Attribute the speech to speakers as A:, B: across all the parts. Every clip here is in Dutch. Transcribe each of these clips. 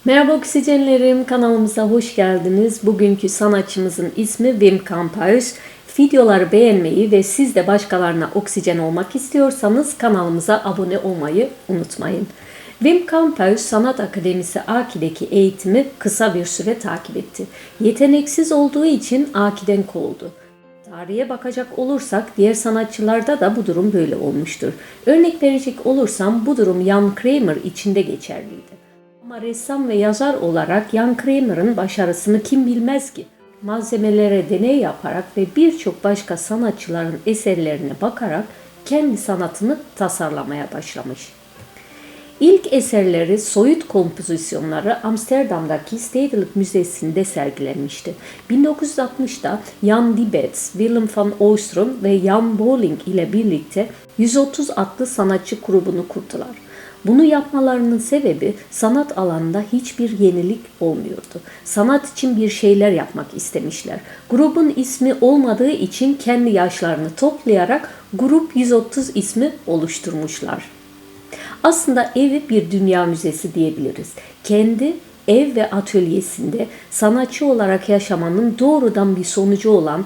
A: Merhaba oksijenlerim, kanalımıza hoş geldiniz. Bugünkü sanatçımızın ismi Wim Kamphuis. Videoları beğenmeyi ve siz de başkalarına oksijen olmak istiyorsanız kanalımıza abone olmayı unutmayın. Wim Kamphuis Sanat Akademisi AKİ'deki eğitimi kısa bir süre takip etti. Yeteneksiz olduğu için AKİ'den kovuldu. Tarihe bakacak olursak diğer sanatçılarda da bu durum böyle olmuştur. Örnek verecek olursam bu durum Jan Kramer için de geçerliydi. Ama ressam ve yazar olarak Jan Kramer'ın başarısını kim bilmez ki? Malzemelere deney yaparak ve birçok başka sanatçıların eserlerine bakarak kendi sanatını tasarlamaya başlamış. İlk eserleri soyut kompozisyonları Amsterdam'daki Stedelijk Müzesi'nde sergilenmişti. 1960'da Jan Dibets, Willem van Oostrum ve Jan Boling ile birlikte 130 adlı sanatçı grubunu kurdular. Bunu yapmalarının sebebi sanat alanında hiçbir yenilik olmuyordu. Sanat için bir şeyler yapmak istemişler. Grubun ismi olmadığı için kendi yaşlarını toplayarak Grup 130 ismi oluşturmuşlar. Aslında evi bir dünya müzesi diyebiliriz. Kendi ev ve atölyesinde sanatçı olarak yaşamanın doğrudan bir sonucu olan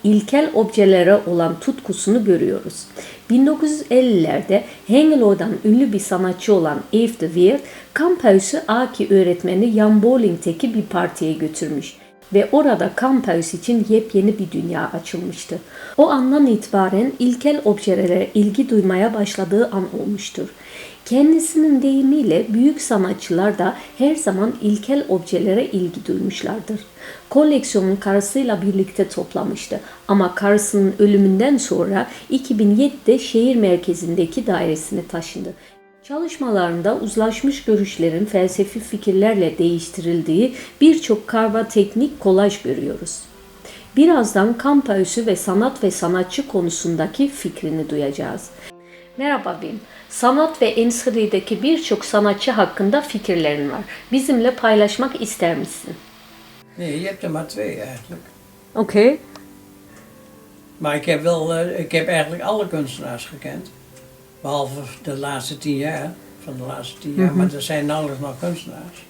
A: ilkel objelere olan tutkusunu görüyoruz. 1950'lerde Hengelo'dan ünlü bir sanatçı olan Yves de Weert, Kamphuis'u AKİ öğretmeni Jan Boling'teki bir partiye götürmüş ve orada Kamphuis için yepyeni bir dünya açılmıştı. O andan itibaren ilkel objelere ilgi duymaya başladığı an olmuştur. Kendisinin deyimiyle büyük sanatçılar da her zaman ilkel objelere ilgi duymuşlardır. Koleksiyonunu karısıyla birlikte toplamıştı ama karısının ölümünden sonra 2007'de şehir merkezindeki dairesine taşındı. Çalışmalarında uzlaşmış görüşlerin felsefi fikirlerle değiştirildiği birçok karma teknik kolaj görüyoruz. Birazdan Kamphuis'u ve sanat ve sanatçı konusundaki fikrini duyacağız. Merhaba Wim. Sanat ve Enschede'deki birçok sanatçı hakkında fikirlerin var. Bizimle paylaşmak ister misin?
B: Nee, je hebt er maar twee eigenlijk.
A: Oké.
B: Maar ik heb eigenlijk alle kunstenaars gekend. Behalve de laatste 10 jaar, van de laatste 10 jaar. Maar er zijn nauwelijks nog kunstenaars.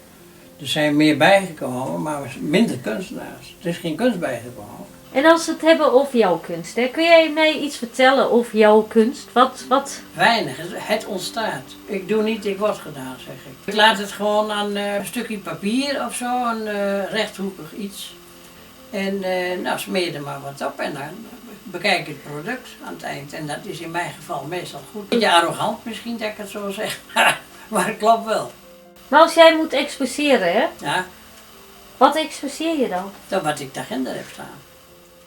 B: Er zijn meer bijgekomen, maar minder kunstenaars. Er is geen kunst bijgekomen.
A: En als we het hebben over jouw kunst, hè, kun jij mij iets vertellen over jouw kunst? Wat?
B: Weinig, het ontstaat. Ik doe niet, ik word gedaan, zeg ik. Ik laat het gewoon aan een stukje papier of zo, een rechthoekig iets. En nou, smeer er maar wat op en dan bekijk het product aan het eind. En dat is in mijn geval meestal goed. Een beetje arrogant misschien dat ik het zo zeg, maar het klopt wel.
A: Maar als jij moet exposeren, hè?
B: Ja,
A: Wat exposeer je dan?
B: dat wat ik daarginder heb staan.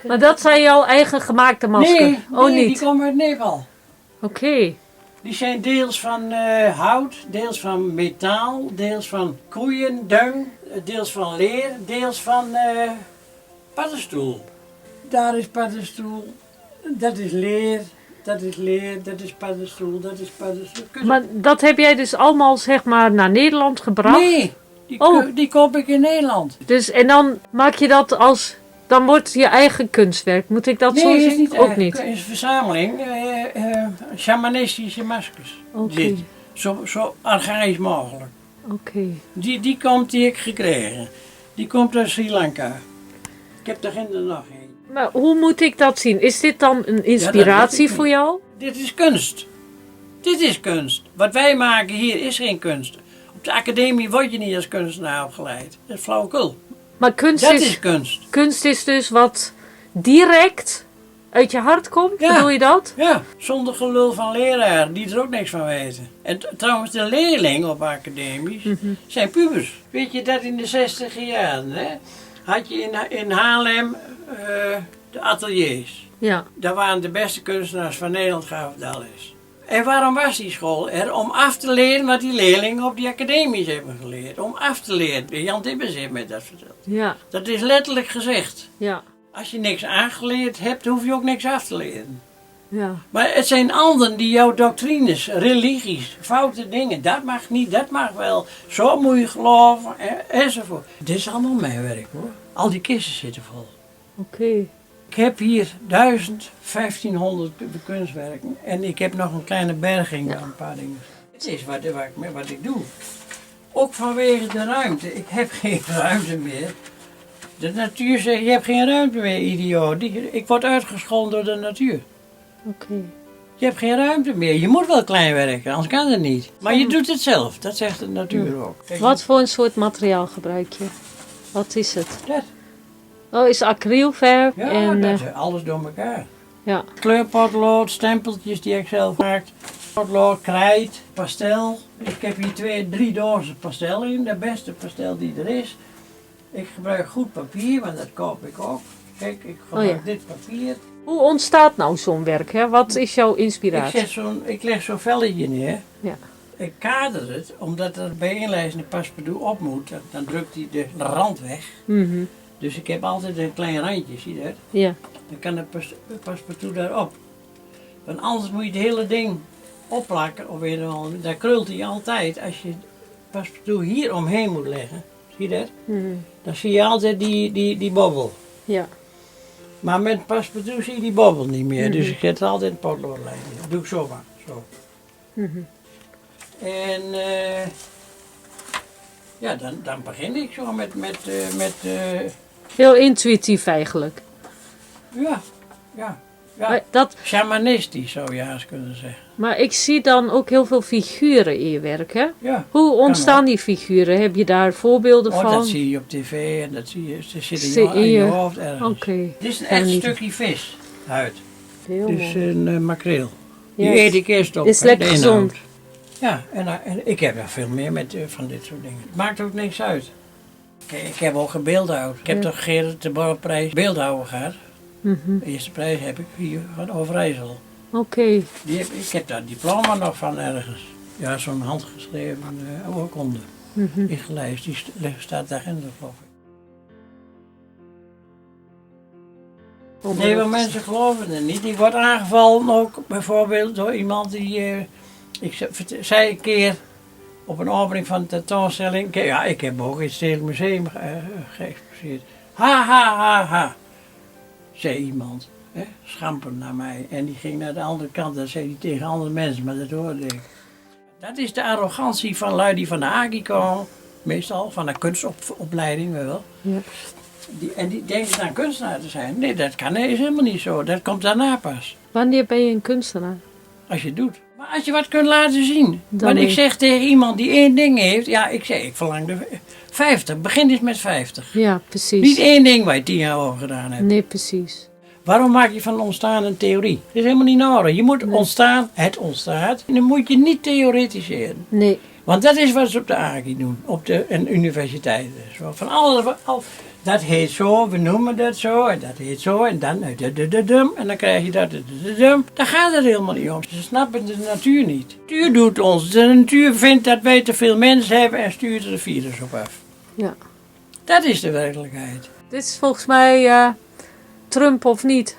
A: Maar dat zijn jouw eigen gemaakte maskers?
B: Nee, die komen uit Nepal.
A: Oké.
B: Die zijn deels van hout, deels van metaal, deels van koeiendung, deels van leer, deels van paddenstoel. Daar is paddenstoel, dat is leer, dat is leer, dat is paddenstoel, dat is paddenstoel.
A: Maar dat heb jij dus allemaal zeg maar naar Nederland gebracht?
B: Nee, die koop ik in Nederland.
A: Dus en dan maak je dat als... Dan wordt je eigen kunstwerk. Moet ik dat zo zien?
B: Niet
A: Ook niet.
B: Het is een verzameling shamanistische maskers.
A: Oké.
B: Zo organisch mogelijk.
A: Oké.
B: Die heb ik gekregen. Die komt uit Sri Lanka. Ik heb er ginder nog een.
A: Maar hoe moet ik dat zien? Is dit dan een inspiratie voor jou?
B: Dit is kunst. Dit is kunst. Wat wij maken hier is geen kunst. Op de academie word je niet als kunstenaar opgeleid. Dat is flauwekul.
A: Maar kunst
B: Dat is kunst.
A: Kunst is dus wat direct uit je hart komt?
B: Ja.
A: Bedoel je dat?
B: Ja, zonder gelul van leraar die er ook niks van weten. En trouwens, de leerlingen op academies zijn pubers. Weet je dat in de 60 jaren, hè, had je in Haarlem de ateliers.
A: Ja.
B: Daar waren de beste kunstenaars van Nederland gaven daar les. En waarom was die school er? Om af te leren wat die leerlingen op die academies hebben geleerd. Om af te leren. Jan Dibbers heeft mij dat verteld.
A: Ja.
B: Dat is letterlijk gezegd.
A: Ja.
B: Als je niks aangeleerd hebt, hoef je ook niks af te leren.
A: Ja.
B: Maar het zijn anderen die jouw doctrines, religies, foute dingen, dat mag niet, dat mag wel. Zo moet je geloven, enzovoort. Dit is allemaal mijn werk hoor. Al die kisten zitten vol.
A: Oké.
B: Ik heb hier 1500 kunstwerken en ik heb nog een kleine berging van een paar dingen. Het is wat ik doe. Ook vanwege de ruimte. Ik heb geen ruimte meer. De natuur zegt, je hebt geen ruimte meer, idioot. Ik word uitgescholden door de natuur.
A: Oké.
B: Je hebt geen ruimte meer. Je moet wel klein werken, anders kan het niet. Maar je doet het zelf, dat zegt de natuur ook. Kijk,
A: Wat voor een soort materiaal gebruik je? Wat is het?
B: dat?
A: Oh, is acrylverf
B: Ja,
A: en...
B: dat is alles door elkaar.
A: ja.
B: Kleurpotlood, stempeltjes die ik zelf maak. Potlood, krijt, pastel. Ik heb hier 3 dozen pastel in, de beste pastel die er is. Ik gebruik goed papier, want dat koop ik ook. Kijk, ik gebruik dit papier.
A: Hoe ontstaat nou zo'n werk? Hè? Wat is jouw inspiratie?
B: Ik leg zo'n velletje neer.
A: Ja.
B: Ik kader het, omdat er bij inlijsting paspartout op moet. Dan drukt hij de rand weg.
A: Mhm.
B: Dus ik heb altijd een klein randje, zie je dat?
A: Ja.
B: Dan kan de paspartout daarop. Want anders moet je het hele ding opplakken. Of weer dan krult hij altijd. Als je paspartout hier omheen moet leggen, zie je dat?
A: Mhm.
B: Dan zie je altijd die bobbel.
A: Ja.
B: Maar met paspartout zie je die bobbel niet meer. Dus ik zet het altijd in het potloodlijn. Dat doe ik zo maar. Zo.
A: Mhm.
B: En ja, dan begin ik zo met
A: Heel intuïtief eigenlijk.
B: ja.
A: Maar, dat,
B: Shamanistisch zou je haast kunnen zeggen.
A: maar ik zie dan ook heel veel figuren in je werk, hè?
B: Ja.
A: Hoe ontstaan die figuren? Heb je daar voorbeelden van?
B: Dat zie je op tv en dat zie je, ze zitten
A: Zie
B: in je
A: je?
B: hoofd ergens.
A: Oké.
B: Dit is een
A: Kan
B: echt
A: niet.
B: stukje vis, huid.
A: Heel
B: Dit is
A: mooi.
B: een makreel. Die
A: Ja,
B: eet ik eerst op.
A: is
B: hè,
A: lekker
B: de inhoud.
A: gezond.
B: Ja, en ik heb er veel meer met van dit soort dingen. Het maakt ook niks uit. Kijk, ik heb ook gebeeldhouwd. Ik heb toch Gerrit de Borrelprijs beeldhouwer gehad.
A: Mhm.
B: De eerste prijs heb ik hier van Overijssel.
A: Oké.
B: Ik heb daar diploma nog van ergens. Ja, zo'n handgeschreven oorkonde.
A: Mhm.
B: Ingelijst, die staat daarin, geloof ik. Nee, maar mensen geloven het niet. Ik word aangevallen ook bijvoorbeeld door iemand die... ik zei een keer op een opening van de tentoonstelling... Ja, ik heb ook in het Stedelijk Museum geëxposeerd. Ha, ha, ha, ha, zei iemand. Hè, schamper naar mij. En die ging naar de andere kant. Dat zei hij tegen andere mensen, maar dat hoorde ik. Dat is de arrogantie van lui die van de AGI komen. Meestal, van de kunstopleiding wel.
A: Ja.
B: Die denken dan kunstenaar te zijn. Nee, dat kan is helemaal niet zo. Dat komt daarna pas.
A: Wanneer ben je een kunstenaar?
B: Als je het doet. Maar als je wat kunt laten zien.
A: Dan
B: Want ik
A: niet.
B: zeg tegen iemand die 1 ding heeft. Ja, ik zeg, ik verlang de 50. Begin eens met 50.
A: Ja, precies.
B: Niet 1 ding waar je 10 jaar over gedaan hebt.
A: Nee, precies.
B: Waarom maak je van ontstaan een theorie? Dat is helemaal niet nodig. Je moet ontstaan, het ontstaat. En dan moet je niet theoretiseren.
A: Nee.
B: Want dat is wat ze op de AGI doen. Op de universiteiten. Zo, van alles. Dat heet zo, we noemen dat zo, en dat heet zo, en dan en dan krijg je dat Daar gaat het helemaal niet om. Ze snappen de natuur niet. De natuur doet ons. De natuur vindt dat wij te veel mensen hebben en stuurt er de virus op af.
A: Ja.
B: Dat is de werkelijkheid.
A: Dit is volgens mij Trump of niet.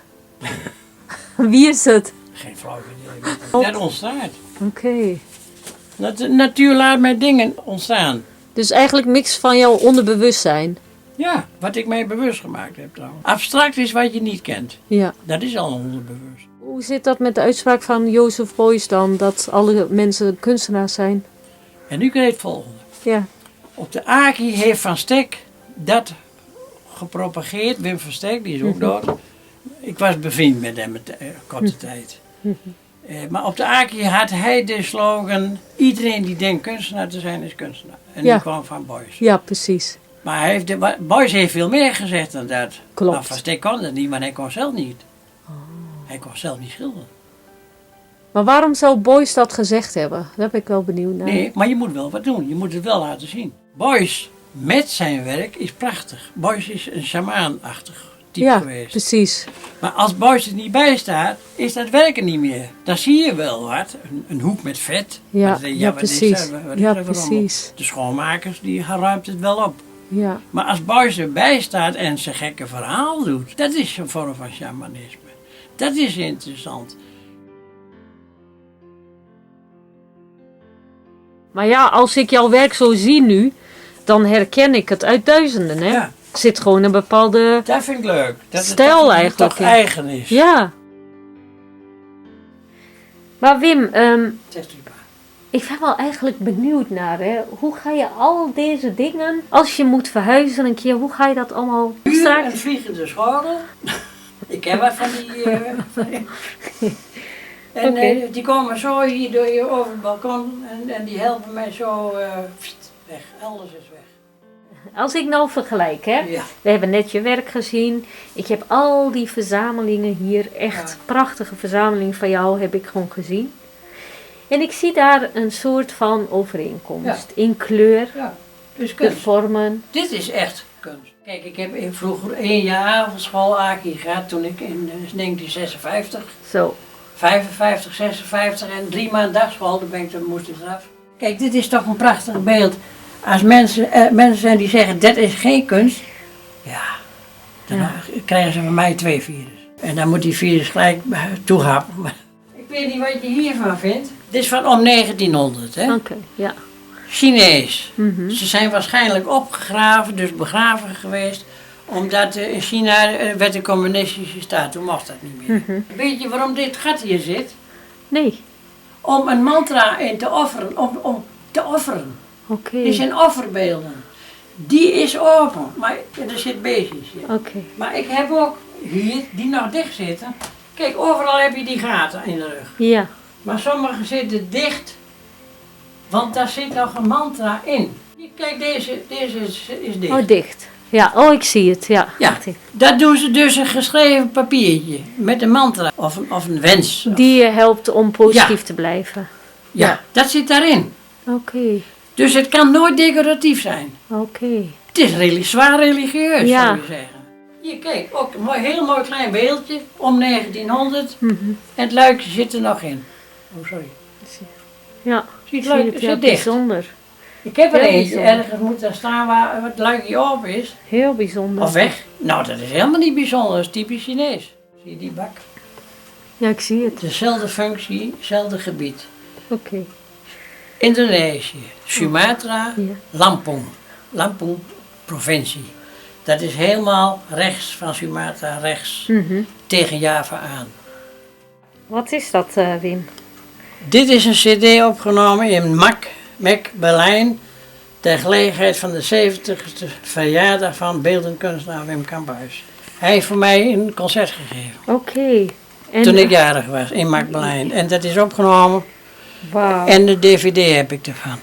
A: Wie is het?
B: Geen flauw idee. Dat ontstaat.
A: Oké.
B: De natuur laat mij dingen ontstaan.
A: Dus eigenlijk niks van jouw onderbewustzijn.
B: Ja, wat ik mij bewust gemaakt heb trouwens. Abstract is wat je niet kent.
A: Ja.
B: Dat is al onderbewust.
A: Hoe zit dat met de uitspraak van Joseph Beuys dan? Dat alle mensen kunstenaars zijn?
B: En nu krijg je het volgende.
A: Ja.
B: Op de AGI heeft Van Stek dat gepropageerd. Wim van Stek, die is ook dood. Ik was bevriend met hem korte tijd. Maar op de AGI had hij de slogan... Iedereen die denkt kunstenaar te zijn, is kunstenaar. En
A: Ja.
B: die kwam van Beuys.
A: Ja, precies.
B: Maar Beuys heeft veel meer gezegd dan dat.
A: Klopt.
B: Maar Van Stek kon dat niet, maar hij kon zelf niet. Hij kon zelf niet schilderen.
A: Maar waarom zou Beuys dat gezegd hebben? Daar ben ik wel benieuwd naar.
B: Nee, maar je moet wel wat doen. Je moet het wel laten zien. Beuys met zijn werk is prachtig. Beuys is een shamaanachtig type
A: Ja,
B: geweest.
A: precies.
B: Maar als Beuys er niet bij staat, is dat werken niet meer. Dan zie je wel wat. Een hoek met vet.
A: Ja,
B: Maar dan denk je,
A: ja,
B: wat is
A: precies.
B: dat? Wat is
A: Ja,
B: dat voor rommel?
A: precies.
B: De schoonmakers die ruimt het wel op.
A: Ja.
B: Maar als Beuys erbij staat en zijn gekke verhaal doet, dat is een vorm van shamanisme. Dat is interessant.
A: Maar ja, als ik jouw werk zo zie nu, dan herken ik het uit duizenden, hè?
B: Ja.
A: Er zit gewoon een bepaalde...
B: Dat vind ik leuk. Dat
A: Stijl
B: het toch,
A: eigenlijk,
B: toch
A: ja.
B: eigen is.
A: Ja. Maar Wim,
B: Zegt u maar.
A: Ik ben wel eigenlijk benieuwd naar, hè. Hoe ga je al deze dingen, als je moet verhuizen een keer, hoe ga je dat allemaal
B: Huur
A: straks?
B: en vliegende schorrel. Ik heb wat van die... En
A: Oké.
B: die komen zo hier door je over het balkon en die helpen mij zo weg. Alles is weg.
A: Als ik nou vergelijk, hè.
B: Ja.
A: We hebben net je werk gezien. Ik heb al die verzamelingen hier, echt
B: Ja.
A: prachtige verzameling van jou, heb ik gewoon gezien. En ik zie daar een soort van overeenkomst. In kleur,
B: Ja, dus
A: de
B: kunst.
A: vormen.
B: Dit is echt kunst. Kijk, ik heb vroeger 1 jaar avondschool Aki gehad toen ik in 1956,
A: Zo.
B: 55, 56 en 3 maanden dagschool, dan moest ik eraf. Kijk, dit is toch een prachtig beeld. Als mensen zijn die zeggen dat is geen kunst, ja, dan krijgen ze van mij 2 virus. En dan moet die virus gelijk toehappen. Ik weet niet wat je hiervan vindt. Dit is van om 1900, hè?
A: Oké, ja.
B: Chinees.
A: Mhm.
B: Ze zijn waarschijnlijk opgegraven, dus begraven geweest, omdat in China werd een communistische staat, toen mocht dat niet meer. Weet je waarom dit gat hier zit?
A: Nee.
B: Om een mantra in te offeren, om te offeren.
A: Oké.
B: Dit zijn offerbeelden. Die is open, maar er zit beestjes in.
A: Oké.
B: Maar ik heb ook hier, die nog dicht zitten. Kijk, overal heb je die gaten in de rug.
A: Ja.
B: Maar sommige zitten dicht, want daar zit nog een mantra in. Kijk, deze is dicht.
A: Oh, dicht. Ja, oh, ik zie het. Ja.
B: Ja,
A: Wacht even.
B: dat doen ze dus een geschreven papiertje met een mantra of een wens.
A: Die je helpt om positief
B: Ja.
A: te blijven.
B: Ja, dat zit daarin.
A: Oké.
B: Dus het kan nooit decoratief zijn.
A: Oké.
B: Het is zwaar religieus,
A: Ja.
B: zou je zeggen. Hier, kijk, ook een heel mooi klein beeldje, om 1900.
A: Mhm.
B: En het luikje zit er nog in. Oh, sorry.
A: Ja.
B: Zie je
A: Zie
B: het
A: je
B: luikje?
A: het? Ja,
B: Zit dicht.
A: bijzonder.
B: Ik heb er
A: Heel
B: eentje,
A: bijzonder.
B: ergens moet daar staan waar het luikje open is.
A: Heel bijzonder.
B: Of weg. Nou, dat is helemaal niet bijzonder, dat is typisch Chinees. Zie je die bak?
A: Ja, ik zie het.
B: Dezelfde functie, hetzelfde gebied.
A: Oké.
B: Indonesië, Sumatra,
A: Ja.
B: Lampung provincie. Dat is helemaal rechts van Sumatra, rechts,
A: Mhm.
B: tegen Java aan.
A: Wat is dat, Wim?
B: Dit is een cd opgenomen in Mac Berlijn, ter gelegenheid van de 70ste verjaardag van beeldend kunstenaar Wim Kamphuis. Hij heeft voor mij een concert gegeven,
A: Oké. En
B: toen ik jarig was, in Mac Berlijn. En dat is opgenomen
A: Wauw.
B: en de dvd heb ik ervan.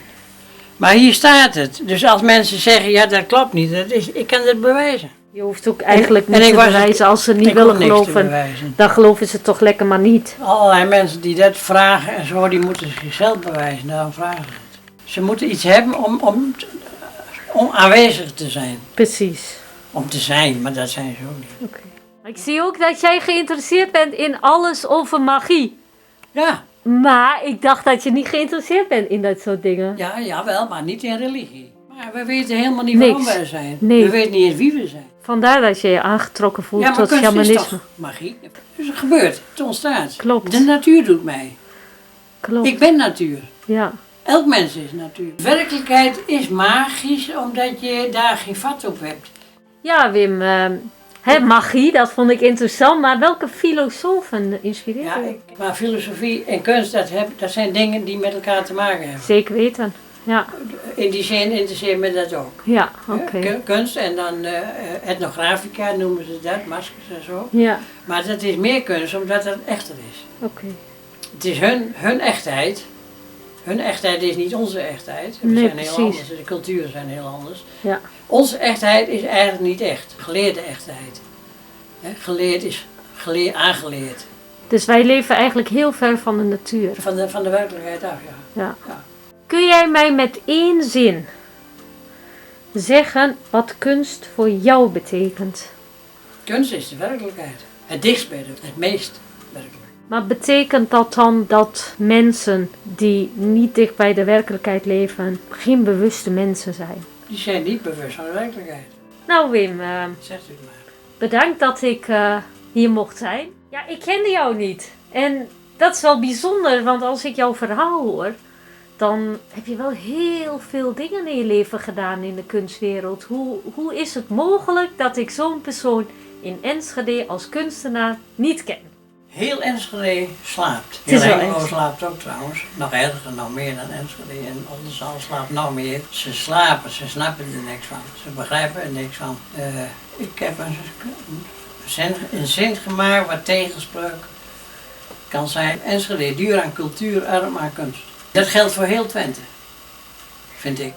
B: Maar hier staat het. Dus als mensen zeggen, ja dat klopt niet, ik kan het bewijzen.
A: Je hoeft ook eigenlijk
B: En
A: niet
B: ik
A: te
B: was-
A: bewijzen als ze niet
B: ik
A: willen
B: hoef niks te
A: geloven.
B: bewijzen.
A: Dan geloven ze toch lekker maar niet.
B: Allerlei mensen die dat vragen en zo, die moeten zichzelf bewijzen, daarom vragen ze het. Ze moeten iets hebben om aanwezig te zijn.
A: Precies.
B: Om te zijn, maar dat zijn ze ook niet.
A: Oké. Ik zie ook dat jij geïnteresseerd bent in alles over magie.
B: Ja,
A: Maar ik dacht dat je niet geïnteresseerd bent in dat soort dingen.
B: ja, wel, maar niet in religie. Maar we weten helemaal niet waarom
A: Niks.
B: wij zijn.
A: Nee.
B: We weten niet eens wie we zijn.
A: Vandaar dat je je aangetrokken voelt
B: Ja, maar
A: tot
B: kunst is
A: shamanisme.
B: toch magie? Dus het gebeurt, het ontstaat.
A: Klopt.
B: De natuur doet mij.
A: Klopt.
B: Ik ben natuur.
A: Ja.
B: Elk mens is natuur. Werkelijkheid is magisch omdat je daar geen vat op hebt.
A: Ja, Wim. Magie, dat vond ik interessant. Maar welke filosofen inspireren
B: Ja,
A: je?
B: maar filosofie en kunst, dat zijn dingen die met elkaar te maken hebben.
A: Zeker weten. Ja.
B: In die zin interesseert me dat ook.
A: Ja, oké.
B: Kunst en dan etnografica noemen ze dat, maskers en zo.
A: Ja,
B: Maar dat is meer kunst omdat het echter is.
A: oké.
B: Het is hun echtheid. Hun echtheid is niet onze echtheid. We
A: Nee,
B: zijn heel
A: precies.
B: anders, de culturen zijn heel anders.
A: Ja.
B: Onze echtheid is eigenlijk niet echt. Geleerde echtheid. Geleerd is aangeleerd.
A: Dus wij leven eigenlijk heel ver van de natuur.
B: Van de werkelijkheid af, ja.
A: Ja.
B: Ja.
A: Kun jij mij met één zin zeggen wat kunst voor jou betekent?
B: Kunst is de werkelijkheid. Het dichtst bij het meest werkelijk.
A: Maar betekent dat dan dat mensen die niet dicht bij de werkelijkheid leven, geen bewuste mensen zijn?
B: Die zijn niet bewust van de werkelijkheid.
A: Nou Wim,
B: Zegt u het maar.
A: bedankt dat ik hier mocht zijn. Ja, ik kende jou niet. En dat is wel bijzonder, want als ik jouw verhaal hoor, dan heb je wel heel veel dingen in je leven gedaan in de kunstwereld. Hoe is het mogelijk dat ik zo'n persoon in Enschede als kunstenaar niet ken?
B: Heel Enschede slaapt.
A: Het is
B: Heel
A: wel
B: Hengelo
A: echt.
B: slaapt ook trouwens. Nog erger, nog meer dan Enschede. En Oldenzaal slaapt nog meer. Ze slapen, ze snappen er niks van. Ze begrijpen er niks van. Ik heb een zin gemaakt wat tegenspreuk kan zijn. Enschede duur aan cultuur, arm aan kunst. Dat geldt voor heel Twente, vind ik.